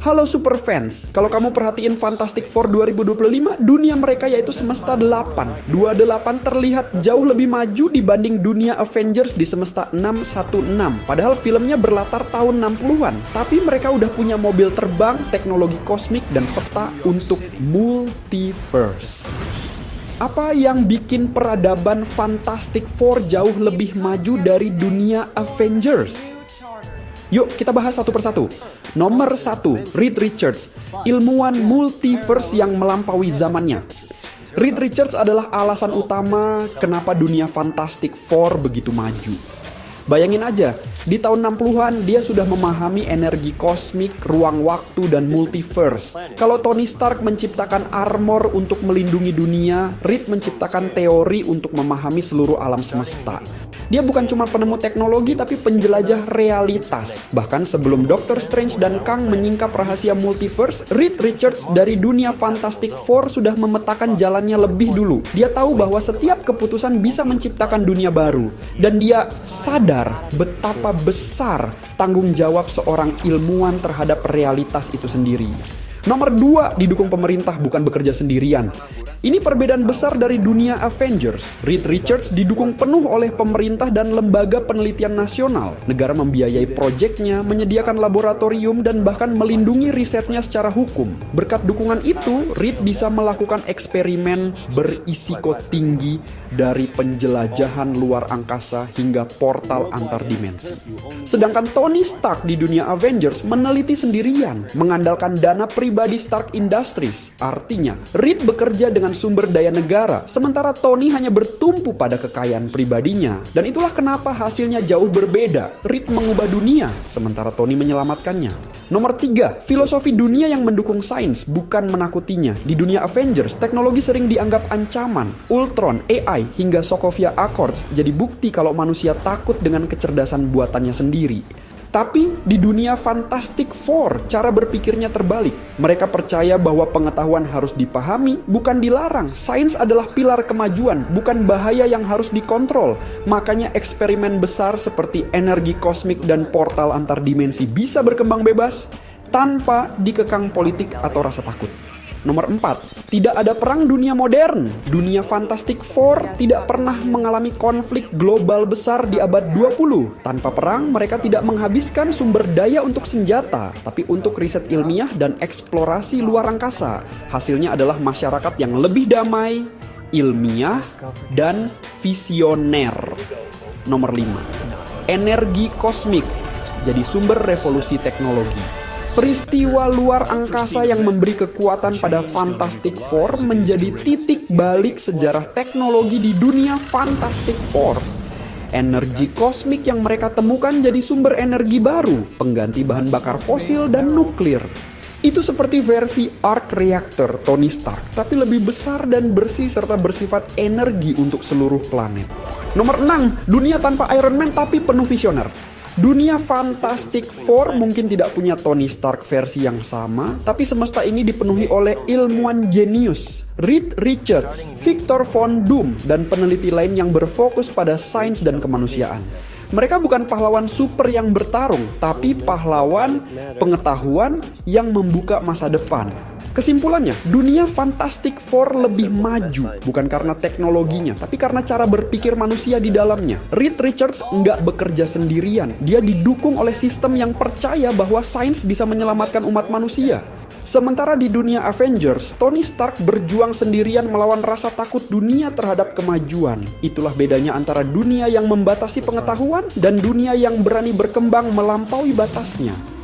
Halo Superfans, kalau kamu perhatiin Fantastic Four 2025, dunia mereka yaitu Semesta 8. 28 terlihat jauh lebih maju dibanding dunia Avengers di Semesta 616. Padahal filmnya berlatar tahun 60-an, tapi mereka udah punya mobil terbang, teknologi kosmik, dan peta untuk multiverse. Apa yang bikin peradaban Fantastic Four jauh lebih maju dari dunia Avengers? Yuk kita bahas satu persatu. Nomor 1, Reed Richards, ilmuwan multiverse yang melampaui zamannya. Reed Richards adalah alasan utama kenapa dunia Fantastic Four begitu maju. Bayangin aja, di tahun 60-an dia sudah memahami energi kosmik, ruang waktu, dan multiverse. Kalau Tony Stark menciptakan armor untuk melindungi dunia, Reed menciptakan teori untuk memahami seluruh alam semesta. Dia bukan cuma penemu teknologi tapi penjelajah realitas. Bahkan sebelum Doctor Strange dan Kang menyingkap rahasia multiverse, Reed Richards dari dunia Fantastic Four sudah memetakan jalannya lebih dulu. Dia tahu bahwa setiap keputusan bisa menciptakan dunia baru. Dan dia sadar betapa besar tanggung jawab seorang ilmuwan terhadap realitas itu sendiri. Nomor 2, didukung pemerintah, bukan bekerja sendirian. Ini perbedaan besar dari dunia Avengers. Reed Richards didukung penuh oleh pemerintah dan lembaga penelitian nasional. Negara membiayai proyeknya, menyediakan laboratorium, dan bahkan melindungi risetnya secara hukum. Berkat dukungan itu, Reed bisa melakukan eksperimen berisiko tinggi dari penjelajahan luar angkasa hingga portal antar dimensi. Sedangkan Tony Stark di dunia Avengers meneliti sendirian, mengandalkan dana pribadi Stark Industries. Artinya, Reed bekerja dengan sumber daya negara, sementara Tony hanya bertumpu pada kekayaan pribadinya. Dan itulah kenapa hasilnya jauh berbeda. Reed mengubah dunia, sementara Tony menyelamatkannya. Nomor 3, filosofi dunia yang mendukung sains, bukan menakutinya. Di dunia Avengers, teknologi sering dianggap ancaman. Ultron, AI, hingga Sokovia Accords jadi bukti kalau manusia takut dengan kecerdasan buatannya sendiri. Tapi di dunia Fantastic Four, cara berpikirnya terbalik. Mereka percaya bahwa pengetahuan harus dipahami, bukan dilarang. Sains adalah pilar kemajuan, bukan bahaya yang harus dikontrol. Makanya eksperimen besar seperti energi kosmik dan portal antar dimensi bisa berkembang bebas tanpa dikekang politik atau rasa takut. Nomor 4, tidak ada perang dunia modern. Dunia Fantastic Four tidak pernah mengalami konflik global besar di abad 20. Tanpa perang, mereka tidak menghabiskan sumber daya untuk senjata, tapi untuk riset ilmiah dan eksplorasi luar angkasa. Hasilnya adalah masyarakat yang lebih damai, ilmiah, dan visioner. Nomor 5, energi kosmik jadi sumber revolusi teknologi. Peristiwa luar angkasa yang memberi kekuatan pada Fantastic Four menjadi titik balik sejarah teknologi di dunia Fantastic Four. Energi kosmik yang mereka temukan jadi sumber energi baru, pengganti bahan bakar fosil dan nuklir. Itu seperti versi arc reactor Tony Stark, tapi lebih besar dan bersih serta bersifat energi untuk seluruh planet. Nomor 6, dunia tanpa Iron Man tapi penuh visioner. Dunia Fantastic Four mungkin tidak punya Tony Stark versi yang sama, tapi semesta ini dipenuhi oleh ilmuwan jenius. Reed Richards, Victor Von Doom, dan peneliti lain yang berfokus pada sains dan kemanusiaan. Mereka bukan pahlawan super yang bertarung, tapi pahlawan pengetahuan yang membuka masa depan. Kesimpulannya, dunia Fantastic Four lebih maju, bukan karena teknologinya, tapi karena cara berpikir manusia di dalamnya. Reed Richards nggak bekerja sendirian, dia didukung oleh sistem yang percaya bahwa sains bisa menyelamatkan umat manusia. Sementara di dunia Avengers, Tony Stark berjuang sendirian melawan rasa takut dunia terhadap kemajuan. Itulah bedanya antara dunia yang membatasi pengetahuan dan dunia yang berani berkembang melampaui batasnya.